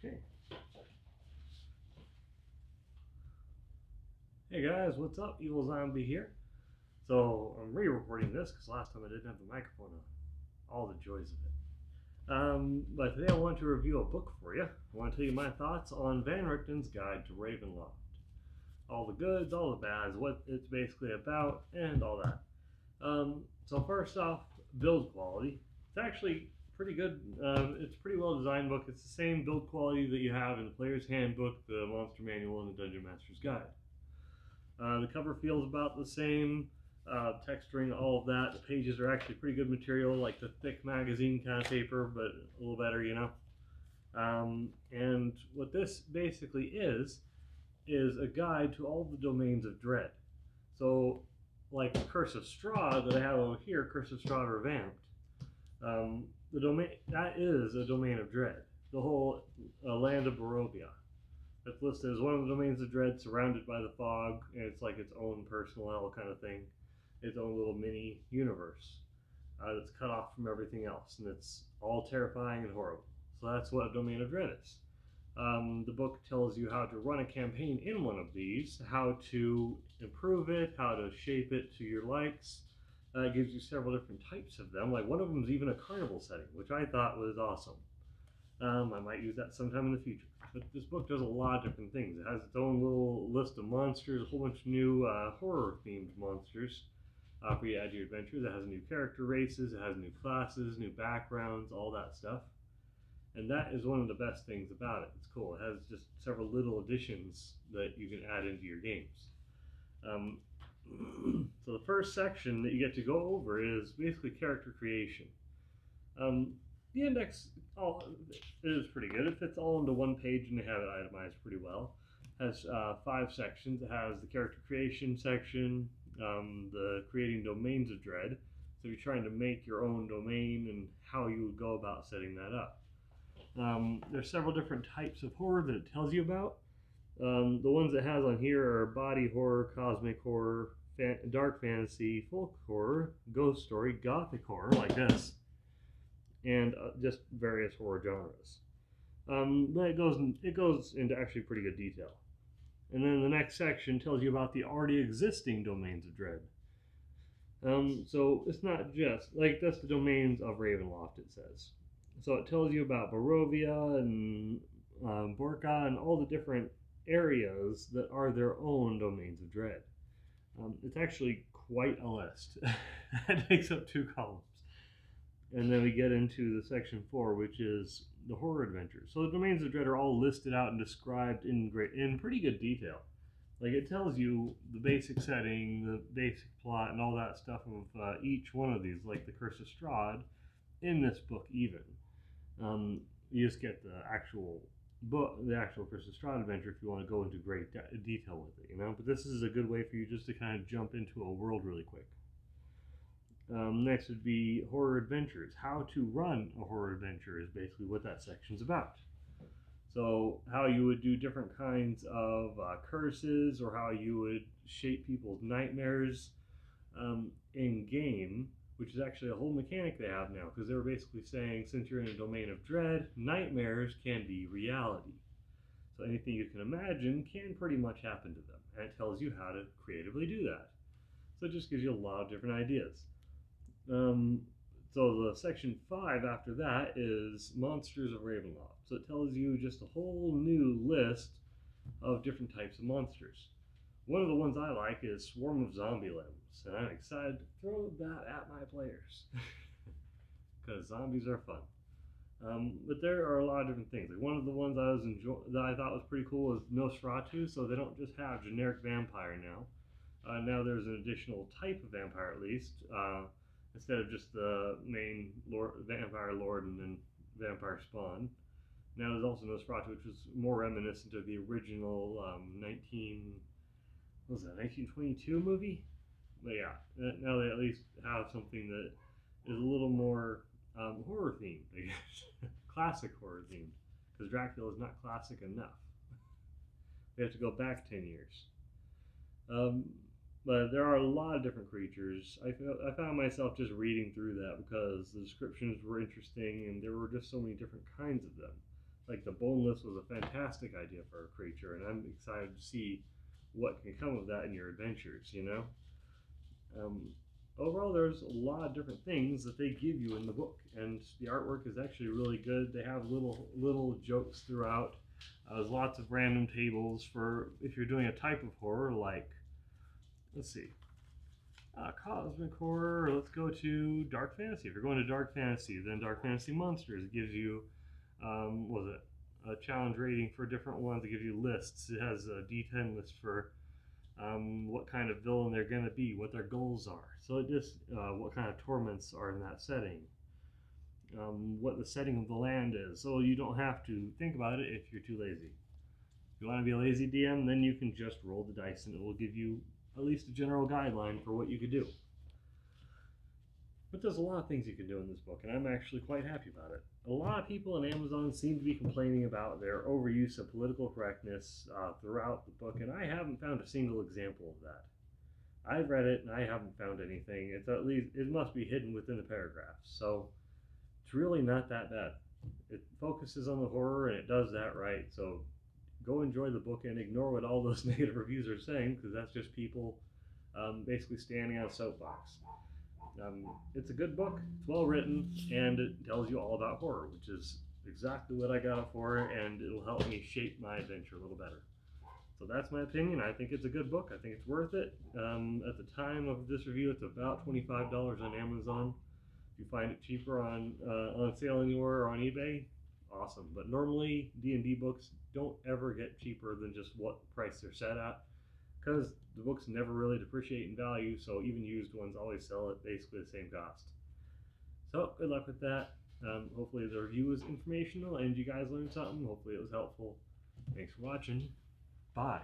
Okay. Hey guys, what's up? Evil Zombie here. So I'm re-recording this because last time I didn't have the microphone on. All the joys of it. But today I want to review a book for you. I want to tell you my thoughts on Van Richten's Guide to Ravenloft. All the goods, all the bads, what it's basically about, and all that. So first off, build quality. It's actually pretty good. It's a pretty well designed book. It's the same build quality that you have in the Player's Handbook, the Monster Manual, and the Dungeon Master's Guide. The cover feels about the same, texturing, all of that. The pages are actually pretty good material, like the thick magazine kind of paper, but a little better, you know. And what this basically is a guide to all the domains of dread. So, like Curse of Straw that I have over here, Curse of Straw Revamped, the domain, that is a domain of dread. The whole land of Barovia. That's listed as one of the domains of dread, surrounded by the fog, and it's like its own personal hell kind of thing, its own little mini universe that's cut off from everything else, and it's all terrifying and horrible. So that's what a domain of dread is. The book tells you how to run a campaign in one of these, how to improve it, how to shape it to your likes. It gives you several different types of them. Like one of them is even a carnival setting, which I thought was awesome. I might use that sometime in the future. But this book does a lot of different things. It has its own little list of monsters, a whole bunch of new horror-themed monsters for you to add to your adventures. It has new character races, it has new classes, new backgrounds, all that stuff. And that is one of the best things about it. It's cool. It has just several little additions that you can add into your games. So the first section that you get to go over is basically character creation. The index is pretty good. It fits all into one page and they have it itemized pretty well. It has 5 sections. It has the character creation section, the creating domains of dread. So if you're trying to make your own domain and how you would go about setting that up. There's several different types of horror that it tells you about. The ones it has on here are body horror, cosmic horror, dark fantasy, folk horror, ghost story, gothic horror, like this, and just various horror genres. But it goes into actually pretty good detail. And then the next section tells you about the already existing domains of dread. So it's not just, like, that's the domains of Ravenloft, it says. So it tells you about Barovia and Borka and all the different areas that are their own domains of dread. It's actually quite a list. It takes up 2 columns. And then we get into the section 4, which is the horror adventures. So the domains of dread are all listed out and described in pretty good detail. Like it tells you the basic setting, the basic plot, and all that stuff of each one of these, like the Curse of Strahd, in this book even. You just get the actual book, the actual Curse of Strahd adventure if you want to go into great detail with it, you know. But this is a good way for you just to kind of jump into a world really quick. Next would be horror adventures. How to run a horror adventure is basically what that section's about. So how you would do different kinds of curses, or how you would shape people's nightmares in game, which is actually a whole mechanic they have now, because they were basically saying, since you're in a domain of dread, nightmares can be reality. So anything you can imagine can pretty much happen to them, and it tells you how to creatively do that. So it just gives you a lot of different ideas. So the section 5 after that is Monsters of Ravenloft. So it tells you just a whole new list of different types of monsters. One of the ones I like is Swarm of Zombie Limbs, and I'm excited to throw that at my players. Because zombies are fun. But there are a lot of different things. Like one of the ones that I thought was pretty cool is Nosferatu, so they don't just have generic vampire now. Now there's an additional type of vampire at least. Instead of just the main vampire lord and then vampire spawn. Now there's also Nosferatu, which was more reminiscent of the original 1922 movie? But yeah, now they at least have something that is a little more horror themed, I guess. Classic horror themed. Because Dracula is not classic enough. We have to go back 10 years. But there are a lot of different creatures. I found myself just reading through that because the descriptions were interesting and there were just so many different kinds of them. like the boneless was a fantastic idea for a creature, and I'm excited to see what can come of that in your adventures, you know? Um, Overall, there's a lot of different things that they give you in the book, and the artwork is actually really good. They have little jokes throughout. There's lots of random tables for if you're doing a type of horror, like, let's see, cosmic horror. Let's go to dark fantasy. If you're going to dark fantasy, then dark fantasy monsters. It gives you, what was it, a challenge rating for different ones. It gives you lists. It has a D10 list for what kind of villain they're going to be, what their goals are. So it just, what kind of torments are in that setting, what the setting of the land is. So you don't have to think about it if you're too lazy. If you want to be a lazy DM, then you can just roll the dice and it will give you at least a general guideline for what you could do. But there's a lot of things you can do in this book, and I'm actually quite happy about it. A lot of people on Amazon seem to be complaining about their overuse of political correctness throughout the book, and I haven't found a single example of that. I've read it, and I haven't found anything. It's at least, it must be hidden within the paragraphs, so it's really not that bad. It focuses on the horror, and it does that right, so go enjoy the book and ignore what all those negative reviews are saying, because that's just people basically standing on a soapbox. It's a good book, it's well written, and it tells you all about horror, which is exactly what I got it for, and it'll help me shape my adventure a little better. So that's my opinion. I think it's a good book. I think it's worth it. At the time of this review, it's about $25 on Amazon. If you find it cheaper on sale anywhere or on eBay, awesome. But normally, D&D books don't ever get cheaper than just what price they're set at, because the books never really depreciate in value, so even used ones always sell at basically the same cost. So good luck with that. Hopefully the review was informational and you guys learned something. Hopefully it was helpful. Thanks for watching. Bye.